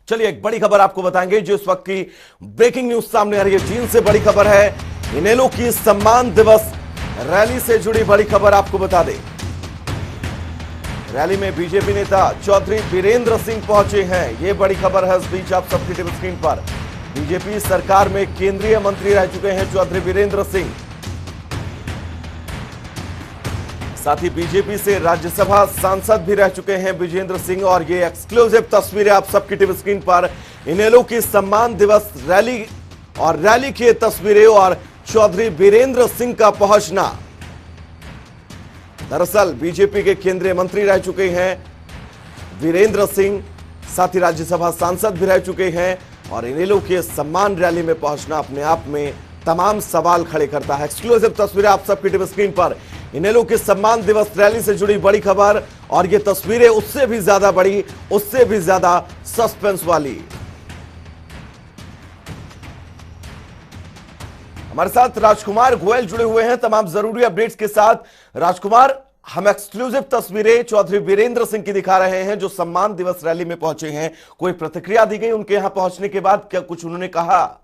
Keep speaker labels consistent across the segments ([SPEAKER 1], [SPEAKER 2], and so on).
[SPEAKER 1] चलिए एक बड़ी खबर आपको बताएंगे जो इस वक्त की ब्रेकिंग न्यूज सामने आ रही है। चीन से बड़ी खबर है। इनेलो की सम्मान दिवस रैली से जुड़ी बड़ी खबर आपको बता दें। रैली में बीजेपी नेता चौधरी वीरेंद्र सिंह पहुंचे हैं। यह बड़ी खबर है। इस बीच आप सबकी टीवी स्क्रीन पर बीजेपी सरकार में केंद्रीय मंत्री रह चुके हैं चौधरी वीरेंद्र सिंह। साथ ही बीजेपी से राज्यसभा सांसद भी रह चुके हैं विजेंद्र सिंह। और ये एक्सक्लूसिव तस्वीरें आप सबकी टीवी स्क्रीन पर इनेलो की सम्मान दिवस रैली और रैली की तस्वीरें और चौधरी वीरेंद्र सिंह का पहुंचना। दरअसल बीजेपी के केंद्रीय मंत्री रह चुके हैं वीरेंद्र सिंह, साथ ही राज्यसभा सांसद भी रह चुके हैं और इनेलो के सम्मान रैली में पहुंचना अपने आप में तमाम सवाल खड़े करता है। एक्सक्लूसिव तस्वीरें आप सबकी टीवी स्क्रीन पर इनेलो के सम्मान दिवस रैली से जुड़ी बड़ी खबर और ये तस्वीरें उससे भी ज्यादा बड़ी, उससे भी ज्यादा सस्पेंस वाली। हमारे साथ राजकुमार गोयल जुड़े हुए हैं तमाम जरूरी अपडेट्स के साथ। राजकुमार, हम एक्सक्लूसिव तस्वीरें चौधरी वीरेंद्र सिंह की दिखा रहे हैं जो सम्मान दिवस रैली में पहुंचे हैं। कोई प्रतिक्रिया दी गई उनके यहां पहुंचने के बाद? क्या कुछ उन्होंने कहा?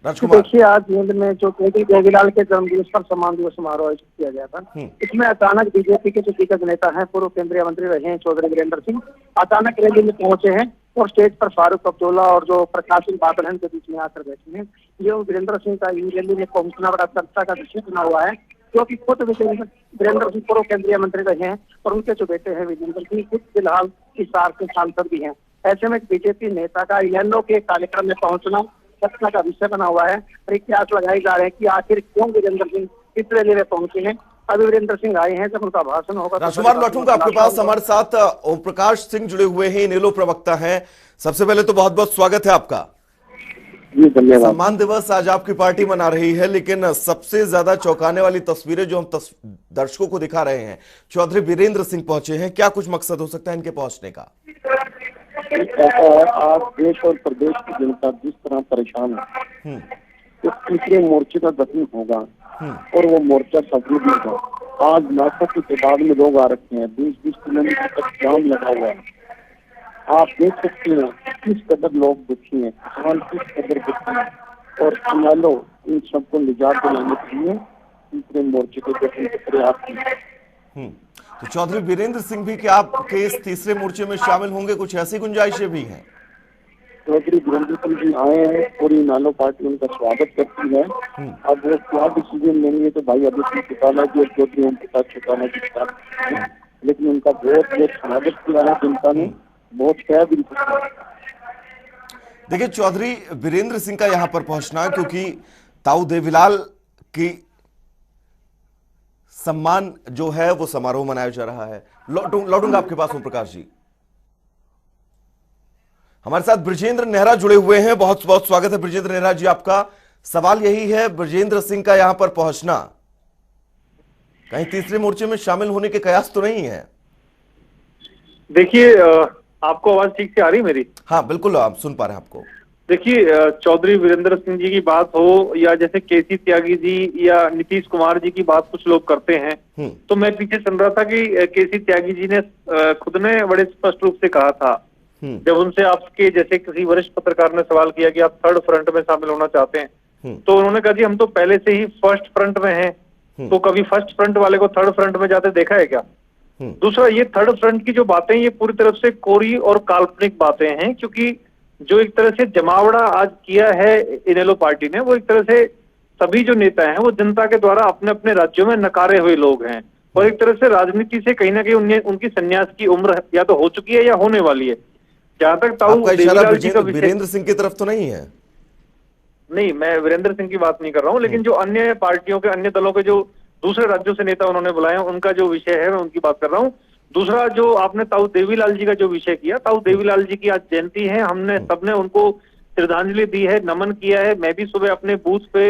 [SPEAKER 2] देखिए, आज नींद में जो केटी देवीलाल के जन्मदिवस पर सम्मान दिवस समारोह आयोजित किया गया था, इसमें अचानक बीजेपी के जो दिग्गज नेता हैं, पूर्व केंद्रीय मंत्री रहे हैं चौधरी वीरेंद्र सिंह, अचानक रैली में पहुंचे हैं और स्टेज पर फारूक अब्दुल्ला और जो प्रकाश सिंह बादल हैं के बीच में आकर बैठे हैं। ये वीरेंद्र सिंह का रैली में पहुंचना बड़ा चर्चा का विषय बना हुआ है, क्योंकि खुद वीरेंद्र सिंह पूर्व केंद्रीय मंत्री रहे हैं और उनके जो बेटे हैं विजेंद्र सिंह खुद फिलहाल हिसार के सांसद भी हैं। ऐसे में बीजेपी नेता का इनेलो के कार्यक्रम में पहुंचना चर्चा का विषय बना हुआ है और कयास लगाए जा रहे हैं कि आखिर क्यों वीरेंद्र सिंह इस रैली में पहुंचे हैं। अभी वीरेंद्र सिंह आए हैं, जब उनका भाषण होगा।
[SPEAKER 1] राजकुमार, लौटूंगा आपके पास। हमारे साथ ओम प्रकाश सिंह जुड़े हुए हैं, इनेलो प्रवक्ता हैं। सबसे पहले तो बहुत बहुत स्वागत है आपका।
[SPEAKER 2] जी धन्यवाद।
[SPEAKER 1] सम्मान दिवस आज आपकी पार्टी मना रही है, लेकिन सबसे ज्यादा चौंकाने वाली तस्वीरें जो हम दर्शकों को दिखा रहे हैं, चौधरी वीरेंद्र सिंह पहुंचे हैं। क्या कुछ मकसद हो सकता है इनके पहुंचने का?
[SPEAKER 2] आज देश और प्रदेश की जनता जिस तरह परेशान है, तो तीसरे मोर्चे का गठन होगा और वो मोर्चा सफल भी होगा। आज लाखों की तादाद में लोग आ रखे हैं, 20-20 किलोमीटर तक जाम लगा हुआ है। आप देख सकते हैं किस कदर लोग दुखी हैं, किसान किस कदर दुखी हैं और इनेलो इन सबको निजात दिलाने के लिए तीसरे मोर्चे के गठन के प्रयास किए।
[SPEAKER 1] तो चौधरी वीरेंद्र सिंह भी क्या आपके इस तीसरे मोर्चे में शामिल होंगे? कुछ ऐसी गुंजाइशें भी हैं?
[SPEAKER 2] चौधरी वीरेंद्र सिंह जी आए हैं, पूरी इनेलो पार्टी उनका स्वागत करती है। अब वो क्या डिसीजन लेंगे तो भाई अभी चौटाला जी और चौधरी ओम प्रकाश चौटाला जी के साथ, लेकिन उनका बहुत बहुत स्वागत किया है जनता ने, बहुत कह भी।
[SPEAKER 1] देखिए, चौधरी वीरेंद्र सिंह का यहां पर पहुंचना क्योंकि ताऊ देवीलाल की सम्मान जो है वो समारोह मनाया जा रहा है। लौटूंगा आपके पास ओम प्रकाश जी। हमारे साथ ब्रजेंद्र नेहरा जुड़े हुए हैं। बहुत बहुत स्वागत है ब्रजेंद्र नेहरा जी आपका। सवाल यही है, ब्रजेंद्र सिंह का यहां पर पहुंचना कहीं तीसरे मोर्चे में शामिल होने के कयास तो नहीं है?
[SPEAKER 3] देखिए, आपको आवाज ठीक से आ रही मेरी?
[SPEAKER 1] हाँ बिल्कुल, आप सुन पा रहे हैं आपको।
[SPEAKER 3] देखिए, चौधरी वीरेंद्र सिंह जी की बात हो या जैसे केसी त्यागी जी या नीतीश कुमार जी की बात कुछ लोग करते हैं, तो मैं पीछे सुन रहा था कि केसी त्यागी जी ने खुद ने बड़े स्पष्ट रूप से कहा था, जब उनसे आपके जैसे किसी वरिष्ठ पत्रकार ने सवाल किया कि आप थर्ड फ्रंट में शामिल होना चाहते हैं, तो उन्होंने कहा जी हम तो पहले से ही फर्स्ट फ्रंट में हैं, तो कभी फर्स्ट फ्रंट वाले को थर्ड फ्रंट में जाते देखा है क्या? दूसरा, ये थर्ड फ्रंट की जो बातें ये पूरी तरफ से कोरी और काल्पनिक बातें हैं, क्योंकि जो एक तरह से जमावड़ा आज किया है इनेलो पार्टी ने, वो एक तरह से सभी जो नेता हैं वो जनता के द्वारा अपने अपने राज्यों में नकारे हुए लोग हैं और एक तरह से राजनीति से कहीं ना कहीं उनकी संन्यास की उम्र या तो हो चुकी है या होने वाली है। जहां तक ताऊ देवीलाल जी का
[SPEAKER 1] वीरेंद्र सिंह की तरफ तो नहीं है?
[SPEAKER 3] नहीं, मैं वीरेंद्र सिंह की बात नहीं कर रहा हूँ, लेकिन जो अन्य पार्टियों के अन्य दलों के जो दूसरे राज्यों से नेता उन्होंने बुलाए हैं उनका जो विषय है मैं उनकी बात कर रहा हूँ। दूसरा, जो आपने ताऊ देवीलाल जी का जो विषय किया, ताऊ देवीलाल जी की आज जयंती है, हमने सबने उनको श्रद्धांजलि दी है, नमन किया है। मैं भी सुबह अपने बूथ पे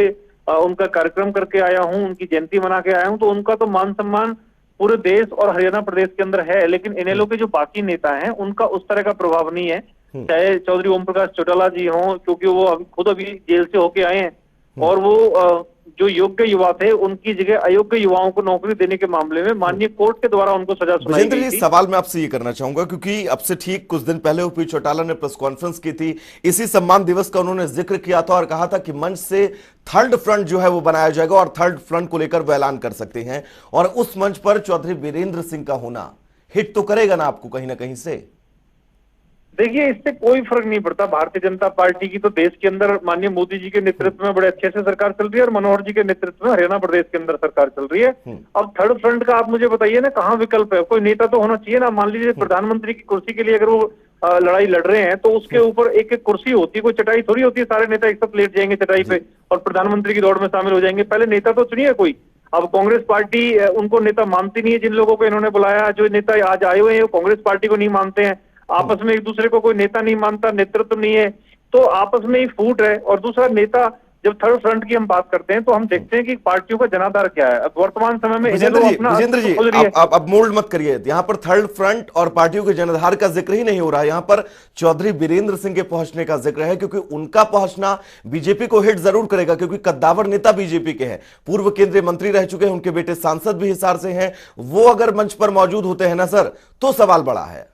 [SPEAKER 3] उनका कार्यक्रम करके आया हूँ, उनकी जयंती मना के आया हूँ, तो उनका तो मान सम्मान पूरे देश और हरियाणा प्रदेश के अंदर है। लेकिन इनेलो के जो बाकी नेता हैं उनका उस तरह का प्रभाव नहीं है, चाहे चौधरी ओम प्रकाश चौटाला जी हों, क्योंकि वो खुद अभी जेल से होके आए हैं और वो जो योग्य युवा थे उनकी जगह अयोग्य युवाओं को नौकरी देने के मामले में माननीय कोर्ट के द्वारा उनको सजा सुनाई गई थी।
[SPEAKER 1] सवाल मैं आपसे ये करना चाहूंगा, क्योंकि अब से ठीक कुछ दिन पहले ओपी चौटाला ने प्रेस कॉन्फ्रेंस की थी, इसी सम्मान दिवस का उन्होंने जिक्र किया था और कहा था कि मंच से थर्ड फ्रंट जो है वो बनाया जाएगा और थर्ड फ्रंट को लेकर वो ऐलान कर सकते हैं, और उस मंच पर चौधरी वीरेंद्र सिंह का होना हिट तो करेगा ना आपको कहीं ना कहीं से?
[SPEAKER 3] देखिए, इससे कोई फर्क नहीं पड़ता। भारतीय जनता पार्टी की तो देश के अंदर माननीय मोदी जी के नेतृत्व में बड़े अच्छे से सरकार चल रही है और मनोहर जी के नेतृत्व में हरियाणा प्रदेश के अंदर सरकार चल रही है। अब थर्ड फ्रंट का आप मुझे बताइए ना, कहाँ विकल्प है? कोई नेता तो होना चाहिए ना। मान लीजिए प्रधानमंत्री की कुर्सी के लिए अगर वो लड़ाई लड़ रहे हैं तो उसके ऊपर एक एक कुर्सी होती है, कोई चटाई थोड़ी होती है। सारे नेता एक साथ लेट जाएंगे चटाई पे और प्रधानमंत्री की दौड़ में शामिल हो जाएंगे। पहले नेता तो चुनिए कोई। अब कांग्रेस पार्टी उनको नेता मानती नहीं है। जिन लोगों को इन्होंने बुलाया, जो नेता आज आए हुए हैं, वो कांग्रेस पार्टी को नहीं मानते हैं। आपस में एक दूसरे को कोई नेता नहीं मानता, नेतृत्व नहीं है, तो आपस में ही फूट है। और दूसरा, नेता जब थर्ड फ्रंट की हम बात करते हैं तो हम देखते हैं कि पार्टियों का जनाधार क्या है। अब वर्तमान समय में
[SPEAKER 1] विजेंद्र जी अब मोल्ड मत करिए। यहाँ पर थर्ड फ्रंट और पार्टियों के जनाधार का जिक्र ही नहीं हो रहा है, यहाँ पर चौधरी वीरेंद्र सिंह के पहुंचने का जिक्र है, क्योंकि उनका पहुंचना बीजेपी को हिट जरूर करेगा, क्योंकि कद्दावर नेता बीजेपी के हैं, पूर्व केंद्रीय मंत्री रह चुके हैं, उनके बेटे सांसद भी हिसार से हैं। वो अगर मंच पर मौजूद होते हैं ना सर, तो सवाल बड़ा है।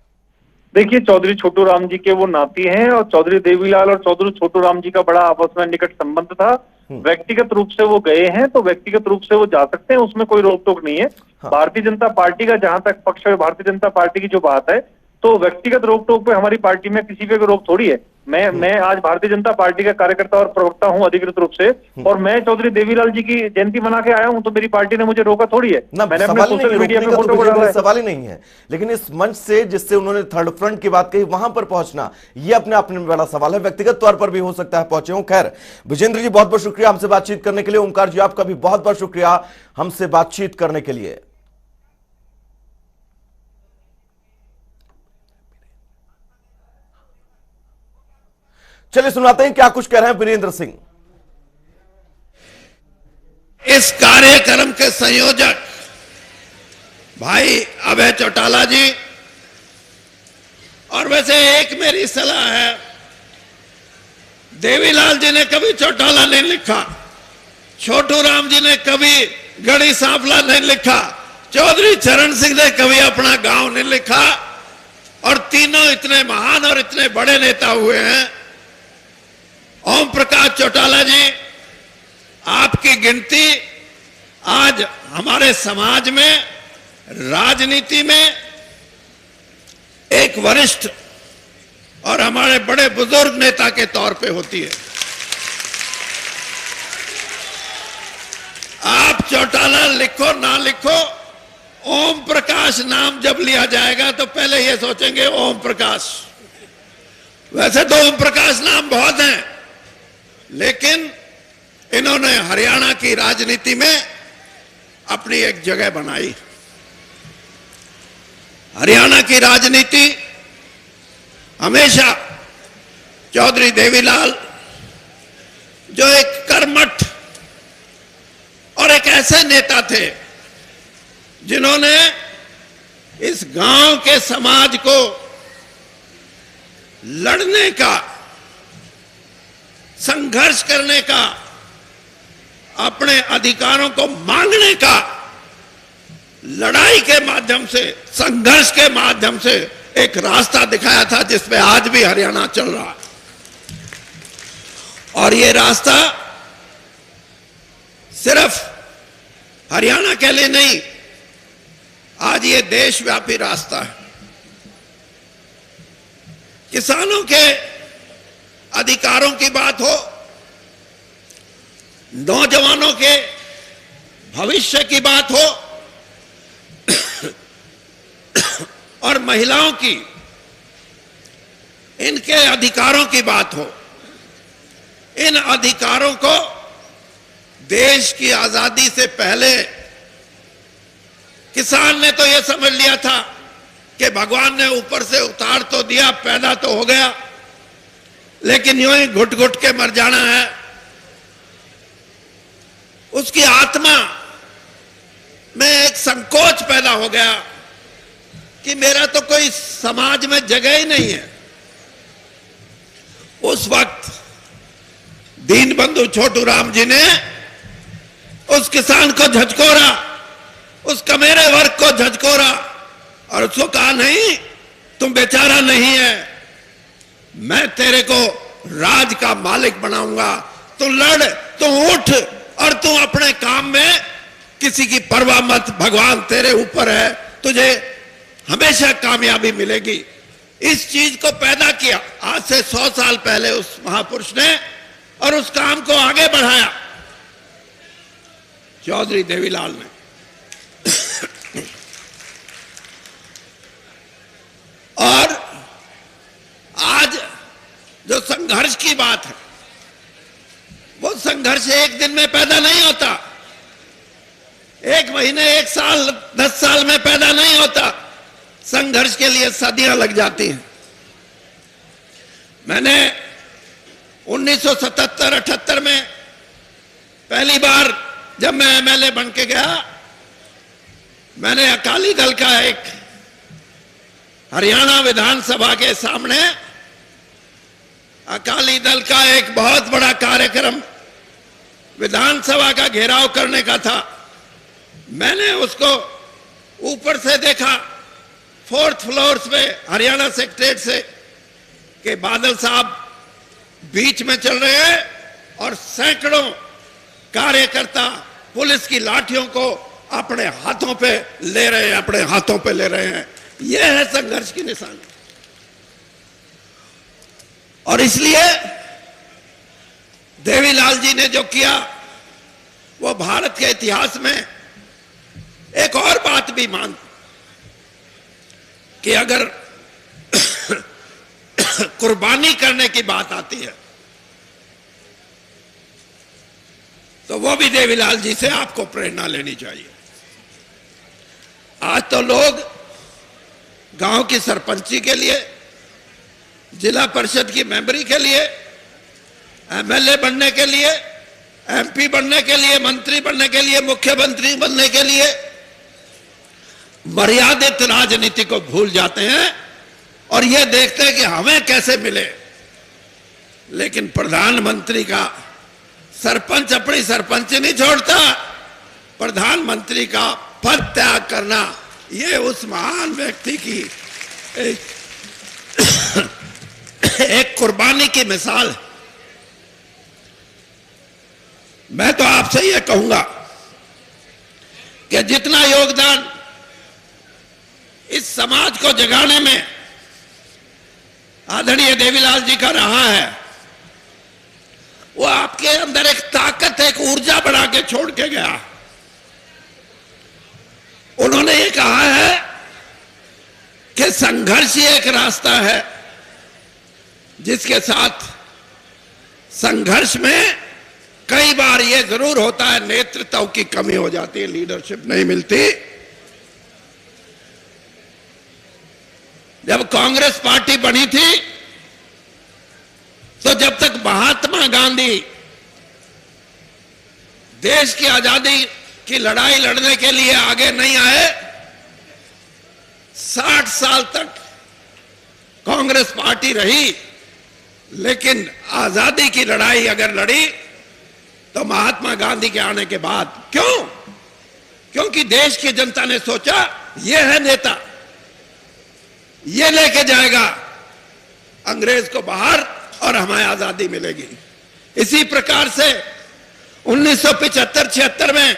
[SPEAKER 3] देखिए, चौधरी छोटू राम जी के वो नाती हैं और चौधरी देवीलाल और चौधरी छोटू राम जी का बड़ा आपस में निकट संबंध था। व्यक्तिगत रूप से वो गए हैं तो व्यक्तिगत रूप से वो जा सकते हैं, उसमें कोई रोक टोक नहीं है।
[SPEAKER 1] हाँ।
[SPEAKER 3] भारतीय जनता पार्टी का जहां तक पक्ष है, भारतीय जनता पार्टी की जो बात है, तो व्यक्तिगत रोक टोक पे हमारी पार्टी में किसी पे रोक थोड़ी है। मैं आज भारतीय जनता पार्टी का कार्यकर्ता और प्रवक्ता हूं अधिकृत रूप से, और मैं चौधरी देवीलाल जी की जयंती मना के आया हूं, तो मेरी पार्टी ने मुझे रोका थोड़ी है। मैंने अपने सोशल मीडिया पे फोटो डाला है।
[SPEAKER 1] सवाल ही नहीं है, लेकिन इस मंच से जिससे उन्होंने थर्ड फ्रंट की बात कही, वहां पर पहुंचना ये अपने आप में बड़ा सवाल है। व्यक्तिगत तौर पर भी हो सकता है पहुंचे हो। खैर, विजेंद्र जी बहुत बहुत शुक्रिया हमसे बातचीत करने के लिए। ओमकार जी आपका भी बहुत बहुत शुक्रिया हमसे बातचीत करने के लिए। चलिए सुनाते हैं क्या कुछ कह रहे हैं वीरेंद्र सिंह।
[SPEAKER 4] इस कार्यक्रम के संयोजक भाई अभय चौटाला जी, और वैसे एक मेरी सलाह है, देवीलाल जी ने कभी चौटाला नहीं लिखा, छोटू राम जी ने कभी गढ़ी सांपला नहीं लिखा, चौधरी चरण सिंह ने कभी अपना गांव नहीं लिखा, और तीनों इतने महान और इतने बड़े नेता हुए हैं। ओम प्रकाश चौटाला जी, आपकी गिनती आज हमारे समाज में, राजनीति में एक वरिष्ठ और हमारे बड़े बुजुर्ग नेता के तौर पे होती है। आप चौटाला लिखो ना लिखो, ओम प्रकाश नाम जब लिया जाएगा तो पहले ये सोचेंगे ओम प्रकाश। वैसे तो ओम प्रकाश नाम बहुत हैं, लेकिन इन्होंने हरियाणा की राजनीति में अपनी एक जगह बनाई। हरियाणा की राजनीति हमेशा चौधरी देवीलाल, जो एक कर्मठ और एक ऐसे नेता थे जिन्होंने इस गांव के समाज को लड़ने का, संघर्ष करने का, अपने अधिकारों को मांगने का, लड़ाई के माध्यम से, संघर्ष के माध्यम से एक रास्ता दिखाया था जिसपे आज भी हरियाणा चल रहा है। और ये रास्ता सिर्फ हरियाणा के लिए नहीं, आज ये देशव्यापी रास्ता है। किसानों के अधिकारों की बात हो, नौजवानों के भविष्य की बात हो, और महिलाओं की, इनके अधिकारों की बात हो, इन अधिकारों को देश की आजादी से पहले किसान ने तो यह समझ लिया था कि भगवान ने ऊपर से उतार तो दिया, पैदा तो हो गया, लेकिन यूं ही घुट घुट के मर जाना है। उसकी आत्मा में एक संकोच पैदा हो गया कि मेरा तो कोई समाज में जगह ही नहीं है। उस वक्त दीनबंधु छोटू राम जी ने उस किसान को झचकोरा, उस कमेरे वर्ग को झचकोरा और उसको कहा नहीं तुम बेचारा नहीं है, मैं तेरे को राज का मालिक बनाऊंगा, तू लड़, तू उठ और तू अपने काम में किसी की परवाह मत, भगवान तेरे ऊपर है, तुझे हमेशा कामयाबी मिलेगी। इस चीज को पैदा किया आज से 100 साल पहले उस महापुरुष ने और उस काम को आगे बढ़ाया चौधरी देवीलाल ने। और आज जो संघर्ष की बात है, वो संघर्ष एक दिन में पैदा नहीं होता, एक महीने, एक साल, 10 साल में पैदा नहीं होता। संघर्ष के लिए सदियां लग जाती हैं। मैंने 1977-78 में पहली बार जब मैं एमएलए बन के गया, मैंने अकाली दल का एक हरियाणा विधानसभा के सामने अकाली दल का एक बहुत बड़ा कार्यक्रम विधानसभा का घेराव करने का था। मैंने उसको ऊपर से देखा, 4th फ्लोर पे हरियाणा सेक्रेटरीट से, कि बादल साहब बीच में चल रहे हैं और सैकड़ों कार्यकर्ता पुलिस की लाठियों को अपने हाथों पे ले रहे हैं, अपने हाथों पे ले रहे हैं। यह है संघर्ष की निशानी। और इसलिए देवीलाल जी ने जो किया वो भारत के इतिहास में एक और बात भी मान, कि अगर कुर्बानी करने की बात आती है तो वो भी देवीलाल जी से आपको प्रेरणा लेनी चाहिए। आज तो लोग गांव की सरपंची के लिए, जिला परिषद की मेंबरी के लिए, एमएलए बनने के लिए, एमपी बनने के लिए, मंत्री बनने के लिए, मुख्यमंत्री बनने के लिए मर्यादित राजनीति को भूल जाते हैं और यह देखते हैं कि हमें कैसे मिले। लेकिन प्रधानमंत्री का सरपंच अपनी सरपंच नहीं छोड़ता, प्रधानमंत्री का पद त्याग करना यह उस महान व्यक्ति की एक कुर्बानी की मिसाल है। मैं तो आपसे यह कहूंगा कि जितना योगदान इस समाज को जगाने में आदरणीय देवीलाल जी का रहा है, वो आपके अंदर एक ताकत, एक ऊर्जा बढ़ा के छोड़ के गया। उन्होंने ये कहा है कि संघर्ष ही एक रास्ता है, जिसके साथ संघर्ष में कई बार ये जरूर होता है नेतृत्व की कमी हो जाती है, लीडरशिप नहीं मिलती। जब कांग्रेस पार्टी बनी थी तो जब तक महात्मा गांधी देश की आजादी की लड़ाई लड़ने के लिए आगे नहीं आए, 60 साल तक कांग्रेस पार्टी रही। लेकिन आजादी की लड़ाई अगर लड़ी तो महात्मा गांधी के आने के बाद। क्यों? क्योंकि देश की जनता ने सोचा ये है नेता, ये लेके जाएगा अंग्रेज को बाहर और हमें आजादी मिलेगी। इसी प्रकार से 1975-76 में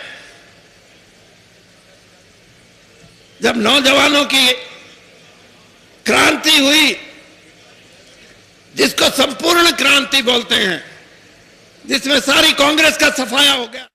[SPEAKER 4] जब नौजवानों की क्रांति हुई, जिसको संपूर्ण क्रांति बोलते हैं, जिसमें सारी कांग्रेस का सफाया हो गया।